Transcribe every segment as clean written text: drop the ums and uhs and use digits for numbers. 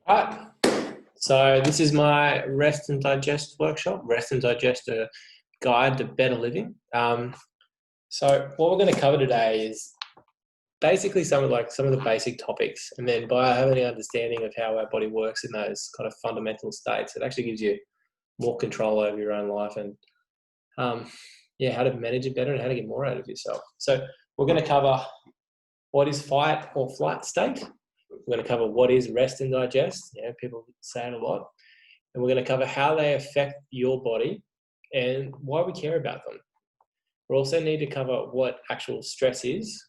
Right. So this is my rest and digest workshop, rest and digest a guide to better living. So what we're going to cover today is basically some of the basic topics, and then by having an understanding of how our body works in those kind of fundamental states, it actually gives you more control over your own life and yeah, how to manage it better and how to get more out of yourself. So we're going to cover what is fight or flight state. We're going to cover what is rest and digest. Yeah, people say it a lot. And we're going to cover how they affect your body and why we care about them. We also need to cover what actual stress is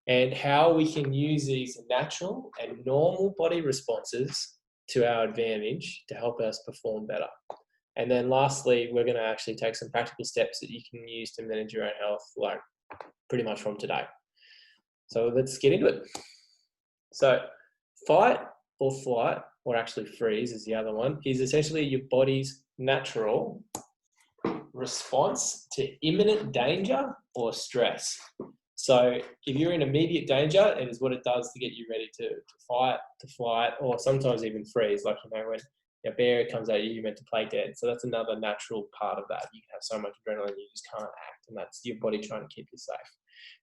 and how we can use these natural and normal body responses to our advantage to help us perform better. And then lastly, we're going to actually take some practical steps that you can use to manage your own health, like pretty much from today. So let's get into it. So fight or flight, or actually freeze is the other one, is essentially your body's natural response to imminent danger or stress. So if you're in immediate danger, it is what it does to get you ready to fight, to flight, or sometimes even freeze. Like, you know, when a bear comes at you, you're meant to play dead. So that's another natural part of that. You have so much adrenaline, you just can't act, and that's your body trying to keep you safe.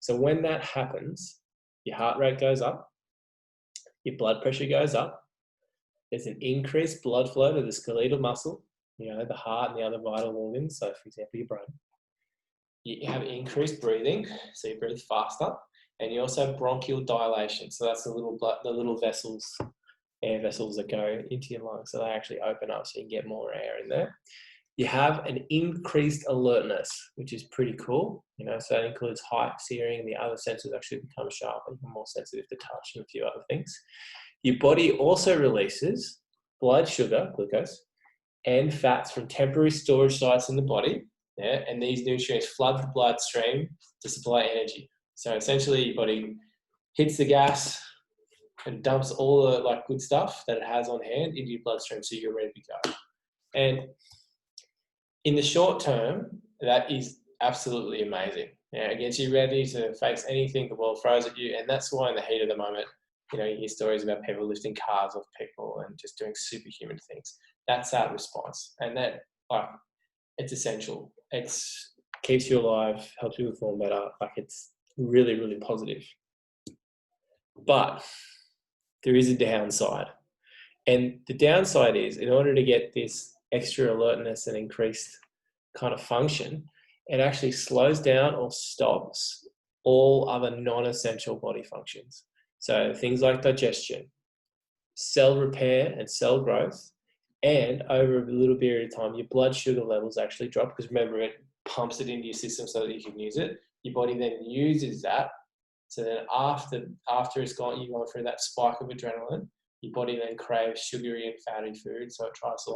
So when that happens, your heart rate goes up, your blood pressure goes up, there's an increased blood flow to the skeletal muscle, you know, the heart and the other vital organs. So, for example, your brain. You have increased breathing, so you breathe faster, and you also have bronchial dilation. So that's the little vessels, air vessels that go into your lungs. So they actually open up, so you can get more air in there. You have an increased alertness, which is pretty cool. You know, so that includes height, hearing, and the other senses actually become sharper. You're more sensitive to touch and a few other things. Your body also releases blood sugar, glucose, and fats from temporary storage sites in the body. Yeah, and these nutrients flood the bloodstream to supply energy. So essentially, your body hits the gas and dumps all the good stuff that it has on hand into your bloodstream, so you're ready to go. And in the short term, that is absolutely amazing. Yeah, it gets you ready to face anything the world throws at you, and that's why in the heat of the moment, you know, you hear stories about people lifting cars off people and just doing superhuman things. That's that response, and that it's essential. It's keeps you alive, helps you perform better. It's really, really positive. But there is a downside, and the downside is, in order to get this extra alertness and increased kind of function, it actually slows down or stops all other non-essential body functions. So things like digestion, cell repair and cell growth, and over a little period of time, your blood sugar levels actually drop, because remember, it pumps it into your system so that you can use it. Your body then uses that. So then after it's gone, you've gone through that spike of adrenaline, your body then craves sugary and fatty food. So it tries to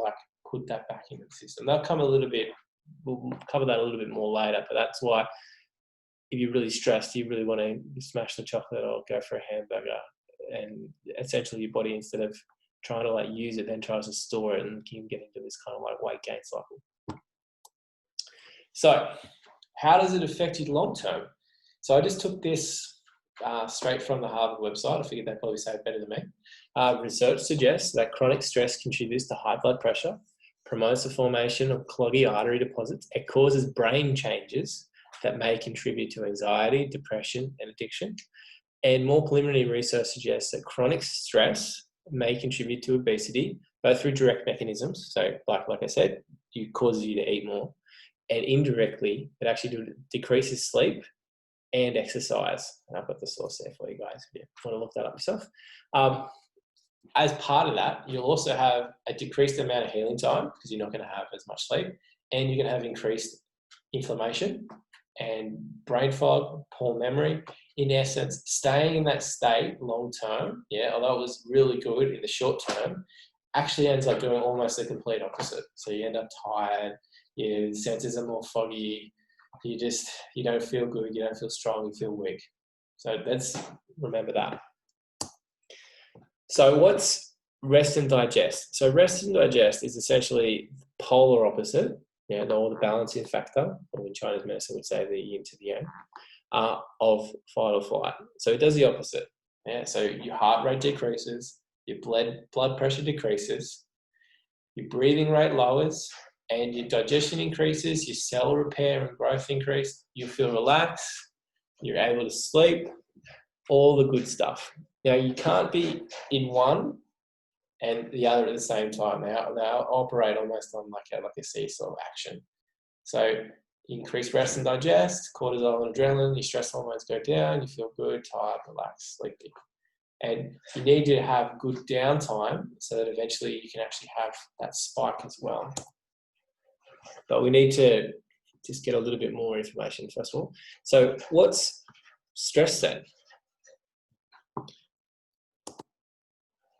put that back into the system. We'll cover that a little bit more later, but that's why if you're really stressed, you really want to smash the chocolate or go for a hamburger. And essentially your body, instead of trying to use it, then tries to store it, and you can get into this kind of weight gain cycle. So how does it affect you long term? So I just took this straight from the Harvard website. I figured they'd probably say it better than me. Research suggests that chronic stress contributes to high blood pressure, promotes the formation of cloggy artery deposits. It causes brain changes that may contribute to anxiety, depression, and addiction. And more preliminary research suggests that chronic stress may contribute to obesity, both through direct mechanisms. So like I said, it causes you to eat more. And indirectly, it actually decreases sleep and exercise. And I've got the source there for you guys if you want to look that up yourself. As part of that, you'll also have a decreased amount of healing time, because you're not going to have as much sleep, and you're going to have increased inflammation and brain fog, poor memory. In essence, staying in that state long term, although it was really good in the short term, actually ends up doing almost the complete opposite. So you end up tired, your senses are more foggy, you don't feel good, you don't feel strong, you feel weak. So let's remember that. So what's rest and digest? So rest and digest is essentially polar opposite, or the balancing factor, or in Chinese medicine would say the yin to the yang, of fight or flight. So it does the opposite. So your heart rate decreases, your blood pressure decreases, your breathing rate lowers, and your digestion increases, your cell repair and growth increase, you feel relaxed, you're able to sleep, all the good stuff. Now, you can't be in one and the other at the same time. They operate almost on like a seesaw action. So increase rest and digest, cortisol and adrenaline, your stress hormones go down, you feel good, tired, relaxed, sleepy. And you need to have good downtime so that eventually you can actually have that spike as well. But we need to just get a little bit more information first of all. So what's stress then?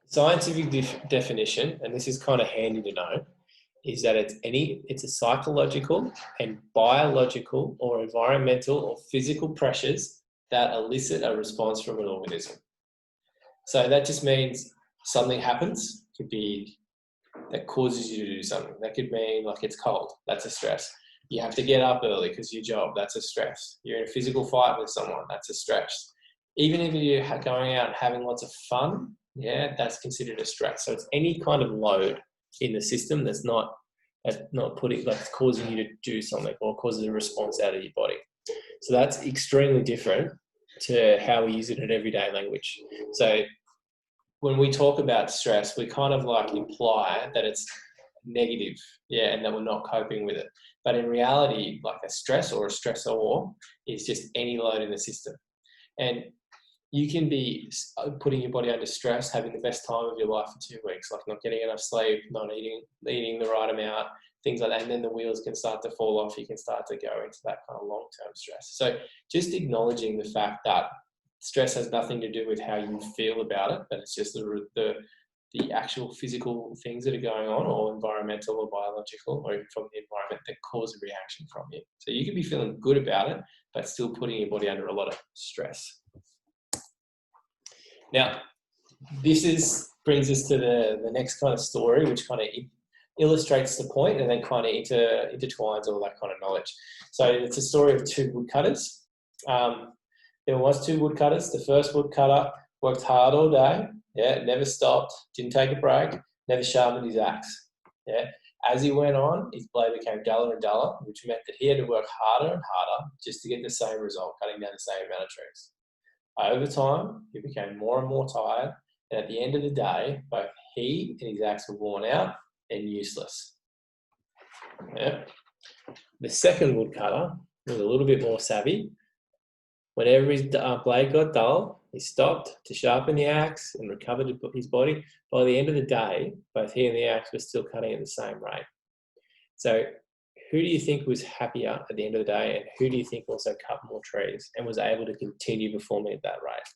Scientific definition, and this is kind of handy to know, is that it's a psychological and biological or environmental or physical pressures that elicit a response from an organism. So that just means something happens, could be that causes you to do something. That could mean like it's cold, that's a stress. You have to get up early because your job, that's a stress. You're in a physical fight with someone, that's a stress. Even if you're going out and having lots of fun, yeah, that's considered a stress. So it's any kind of load in the system that's not putting, like causing you to do something or causes a response out of your body. So that's extremely different to how we use it in everyday language. So when we talk about stress, we kind of like imply that it's negative, yeah, and that we're not coping with it. But in reality, like a stress or a stressor is just any load in the system. And you can be putting your body under stress, having the best time of your life for 2 weeks, like not getting enough sleep, not eating the right amount, things like that. And then the wheels can start to fall off. You can start to go into that kind of long-term stress. So just acknowledging the fact that stress has nothing to do with how you feel about it, but it's just the actual physical things that are going on, or environmental or biological, or even from the environment that cause a reaction from you. So you could be feeling good about it, but still putting your body under a lot of stress. Now, this brings us to the next kind of story, which kind of illustrates the point and then kind of intertwines all that kind of knowledge. So it's a story of two woodcutters. There was two woodcutters. The first woodcutter worked hard all day, yeah, never stopped, didn't take a break, never sharpened his axe. Yeah. As he went on, his blade became duller and duller, which meant that he had to work harder and harder just to get the same result, cutting down the same amount of trees. Over time, he became more and more tired, and at the end of the day, both he and his axe were worn out and useless. Yeah. The second woodcutter was a little bit more savvy. Whenever his blade got dull, he stopped to sharpen the axe and recovered his body. By the end of the day, both he and the axe were still cutting at the same rate. So who do you think was happier at the end of the day, and who do you think also cut more trees and was able to continue performing at that rate?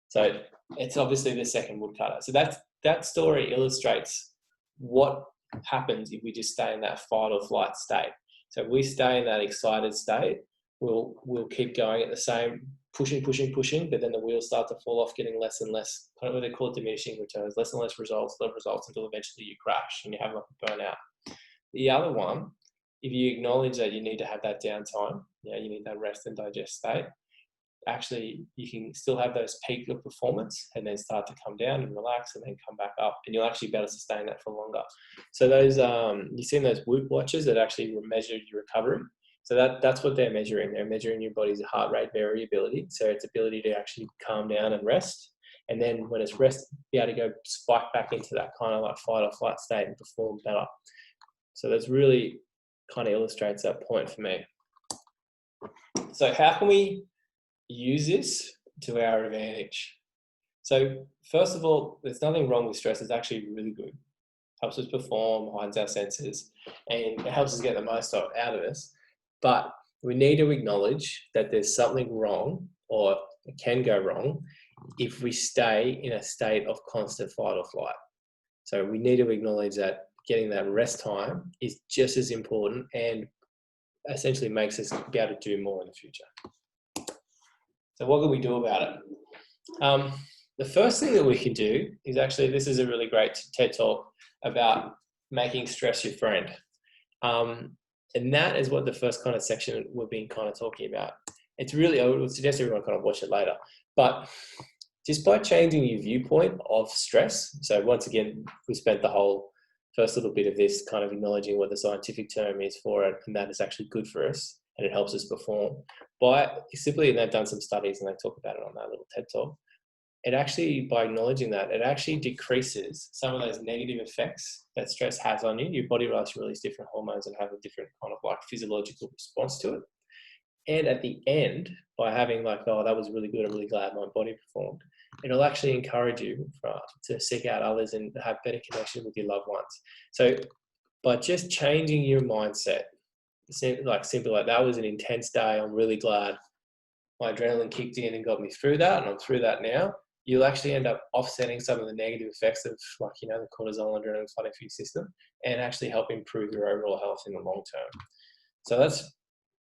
So it's obviously the second woodcutter. So that story illustrates what happens if we just stay in that fight or flight state. So if we stay in that excited state, we'll keep going at the same, pushing, but then the wheels start to fall off, getting less and less, kind of what they call diminishing returns, less and less results until eventually you crash and you have like a burnout. The other one, if you acknowledge that you need to have that downtime, you need that rest and digest state, actually you can still have those peaks of performance and then start to come down and relax and then come back up, and you'll actually be able to sustain that for longer. So those, you've seen those Whoop watches that actually measure your recovery. So that's what they're measuring. They're measuring your body's heart rate variability, so its ability to actually calm down and rest. And then when it's rest, be able to go spike back into that kind of like fight or flight state and perform better. So that's really kind of illustrates that point for me. So how can we use this to our advantage? So first of all, there's nothing wrong with stress. It's actually really good. Helps us perform, heightens our senses, and it helps us get the most out of us. But we need to acknowledge that there's something wrong, or it can go wrong, if we stay in a state of constant fight or flight. So we need to acknowledge that getting that rest time is just as important and essentially makes us be able to do more in the future. So what can we do about it? The first thing that we can do is actually, this is a really great TED talk about making stress your friend. And that is what the first kind of section we've been kind of talking about. It's really, I would suggest everyone kind of watch it later. But just by changing your viewpoint of stress. So once again, we spent the whole first little bit of this kind of acknowledging what the scientific term is for it, and that is actually good for us and it helps us perform. By simply, and they've done some studies and they talk about it on that little TED talk, it actually, by acknowledging that, it actually decreases some of those negative effects that stress has on you. Your body will actually release different hormones and have a different kind of like physiological response to it. And at the end, by having like, oh, that was really good, I'm really glad my body performed, it'll actually encourage you to seek out others and have better connection with your loved ones. So by just changing your mindset, simply like that was an intense day, I'm really glad my adrenaline kicked in and got me through that, and I'm through that now. You'll actually end up offsetting some of the negative effects of, like, you know, the cortisol and adrenaline flooding through your system, and actually help improve your overall health in the long term. So that's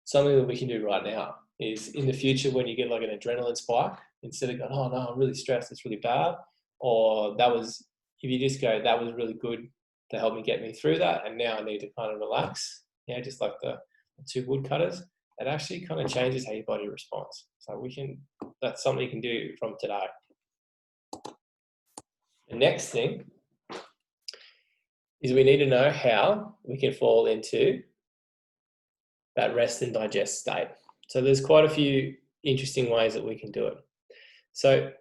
something that we can do right now. Is in the future when you get like an adrenaline spike, instead of going, oh no, I'm really stressed, it's really bad, or if you just go, that was really good to help me get me through that, and now I need to kind of relax. Yeah, just like the two woodcutters. It actually kind of changes how your body responds. So that's something you can do from today. The next thing is we need to know how we can fall into that rest and digest state. So there's quite a few interesting ways that we can do it. So,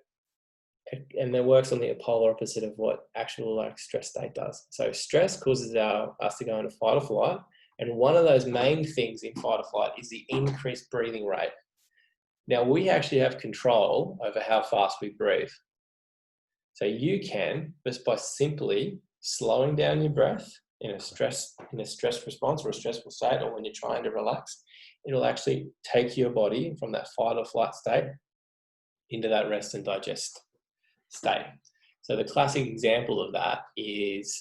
and that works on the polar opposite of what actual like stress state does. So stress causes us to go into fight or flight. And one of those main things in fight or flight is the increased breathing rate. Now we actually have control over how fast we breathe. So you can, just by simply slowing down your breath in a stress response or a stressful state, or when you're trying to relax, it'll actually take your body from that fight or flight state into that rest and digest state. So the classic example of that is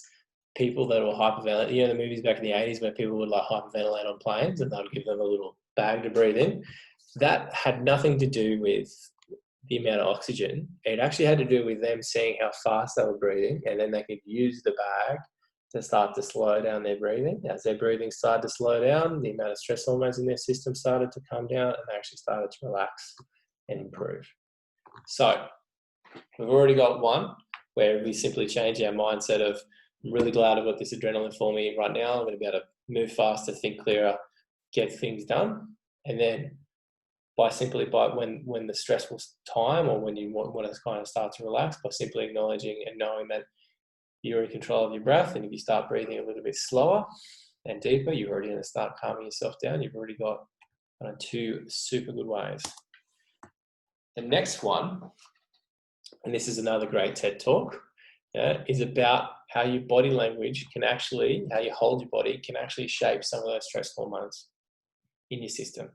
people that will hyperventilate. You know, the movies back in the 80s where people would like hyperventilate on planes and they'd give them a little bag to breathe in. That had nothing to do with the amount of oxygen. It actually had to do with them seeing how fast they were breathing, and then they could use the bag to start to slow down their breathing. As their breathing started to slow down, the amount of stress hormones in their system started to come down, and they actually started to relax and improve. So we've already got one where we simply change our mindset of, I'm really glad I've got this adrenaline for me right now. I'm going to be able to move faster, think clearer, get things done. And then when the stressful time, or when you want to kind of start to relax, by simply acknowledging and knowing that you're in control of your breath, and if you start breathing a little bit slower and deeper, you're already going to start calming yourself down. You've already got two super good ways. The next one, and this is another great TED talk, is about how your body language how you hold your body can actually shape some of those stress hormones in your system.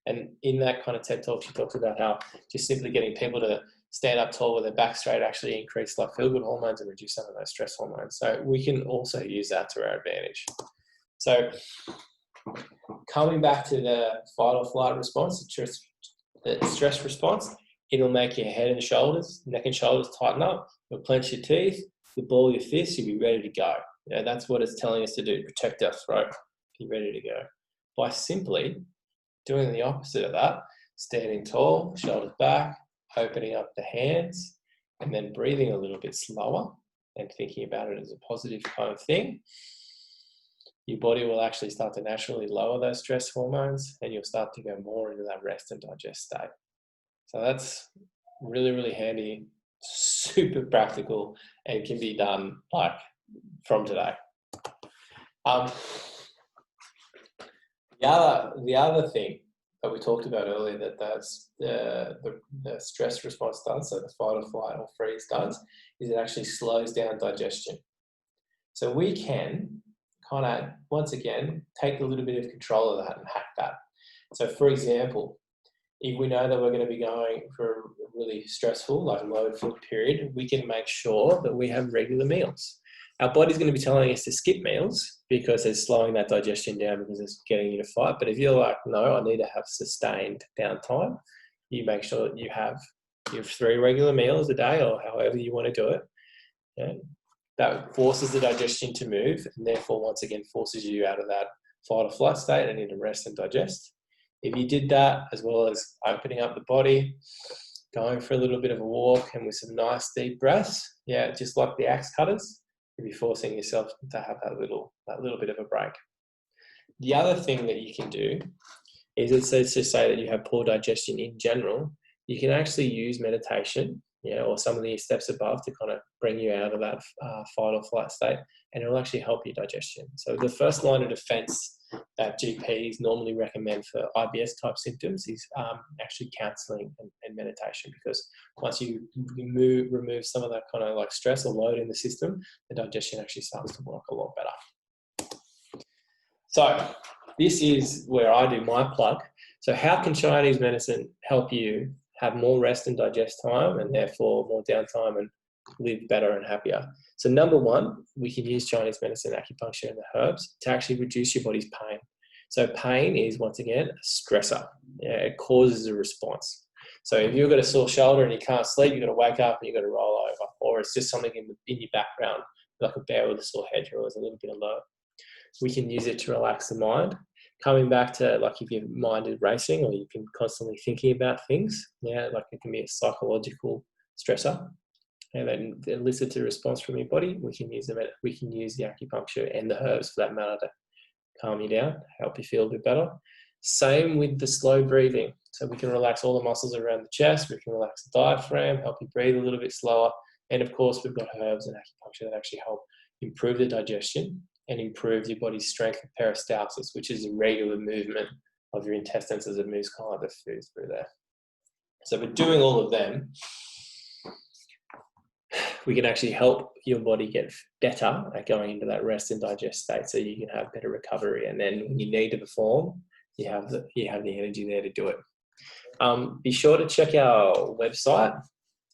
And in that kind of TED talk, she talks about how just simply getting people to stand up tall with their back straight actually increase like feel-good hormones and reduce some of those stress hormones. So we can also use that to our advantage. So coming back to the fight or flight response, the stress response, it'll make your head and shoulders, neck and shoulders tighten up. You'll clench your teeth, you'll ball your fists, you'll be ready to go. You know, that's what it's telling us to do, protect our throat, be ready to go. By simply doing the opposite of that, standing tall, shoulders back, opening up the hands, and then breathing a little bit slower and thinking about it as a positive kind of thing, your body will actually start to naturally lower those stress hormones, and you'll start to go more into that rest and digest state. So that's really, really handy, super practical, and can be done like from today. The other thing that we talked about earlier that the stress response does, so the fight or flight or freeze does, is it actually slows down digestion. So we can kind of, once again, take a little bit of control of that and hack that. So for example, if we know that we're going to be going for a really stressful, like low food period, we can make sure that we have regular meals. Our body's going to be telling us to skip meals because it's slowing that digestion down because it's getting you to fight. But if you're like, no, I need to have sustained downtime, you make sure that you have your 3 regular meals a day, or however you want to do it. Okay? That forces the digestion to move, and therefore, once again, forces you out of that fight or flight state and into rest and digest. If you did that, as well as opening up the body, going for a little bit of a walk and with some nice deep breaths. Yeah, just like the axe cutters, you'll be forcing yourself to have that little bit of a break. The other thing that you can do is, let's just say that you have poor digestion in general, you can actually use meditation, or some of the steps above to kind of bring you out of that fight or flight state, and it'll actually help your digestion. So the first line of defense that GPs normally recommend for IBS type symptoms is actually counseling and meditation, because once you remove some of that kind of like stress or load in the system, the digestion actually starts to work a lot better. So this is where I do my plug. So how can Chinese medicine help you have more rest and digest time, and therefore more downtime, and live better and happier? So number one, we can use Chinese medicine, acupuncture, and the herbs to actually reduce your body's pain. So pain is, once again, a stressor. It causes a response. So if you've got a sore shoulder and you can't sleep, you've got to wake up and you've got to roll over, or it's just something in your background, like a bear with a sore head, you're always a little bit alert. We can use it to relax the mind. Coming back to, like, if your mind is racing or you've been constantly thinking about things, like it can be a psychological stressor, and then elicit a response from your body. We can use the acupuncture and the herbs, for that matter, to calm you down, help you feel a bit better. Same with the slow breathing. So we can relax all the muscles around the chest. We can relax the diaphragm, help you breathe a little bit slower. And of course, we've got herbs and acupuncture that actually help improve the digestion and improve your body's strength of peristalsis, which is a regular movement of your intestines as it moves kind of the food through there. So by doing all of them, we can actually help your body get better at going into that rest and digest state, so you can have better recovery. And then when you need to perform, you have the energy there to do it. Be sure to check our website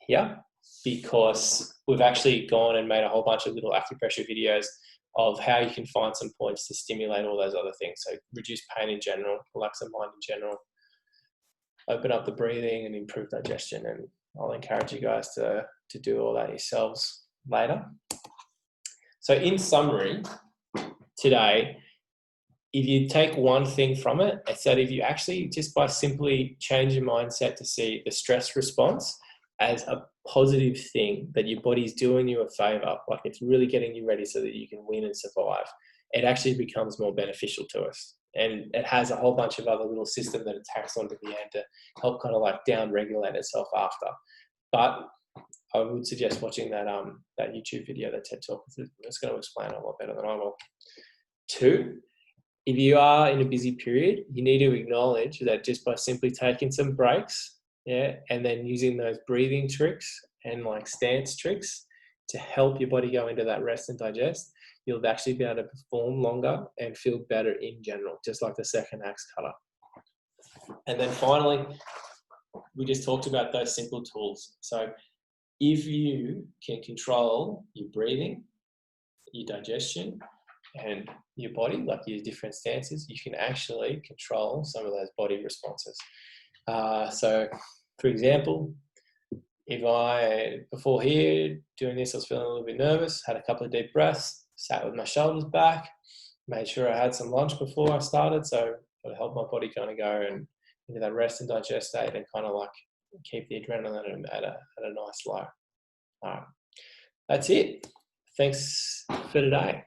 here, because we've actually gone and made a whole bunch of little acupressure videos of how you can find some points to stimulate all those other things. So reduce pain in general, relax the mind in general, open up the breathing, and improve digestion. And I'll encourage you guys to do all that yourselves later. So in summary, today, if you take one thing from it, it's that if you actually, just by simply change your mindset to see the stress response as a positive thing, that your body's doing you a favor, like it's really getting you ready so that you can win and survive, it actually becomes more beneficial to us. And it has a whole bunch of other little systems that it tacks onto the end to help kind of like down regulate itself after. But I would suggest watching that YouTube video, that TED Talk. It's going to explain a lot better than I will. 2, if you are in a busy period, you need to acknowledge that just by simply taking some breaks, and then using those breathing tricks and like stance tricks to help your body go into that rest and digest, you'll actually be able to perform longer and feel better in general, just like the second axe cutter. And then finally, we just talked about those simple tools. So if you can control your breathing, your digestion, and your body, like your different stances, you can actually control some of those body responses. So, for example, if before here, doing this, I was feeling a little bit nervous, had a couple of deep breaths, sat with my shoulders back, made sure I had some lunch before I started, so it helped my body kind of go into that rest and digest state, and kind of like keep the adrenaline at a nice low. All right, that's it. Thanks for today.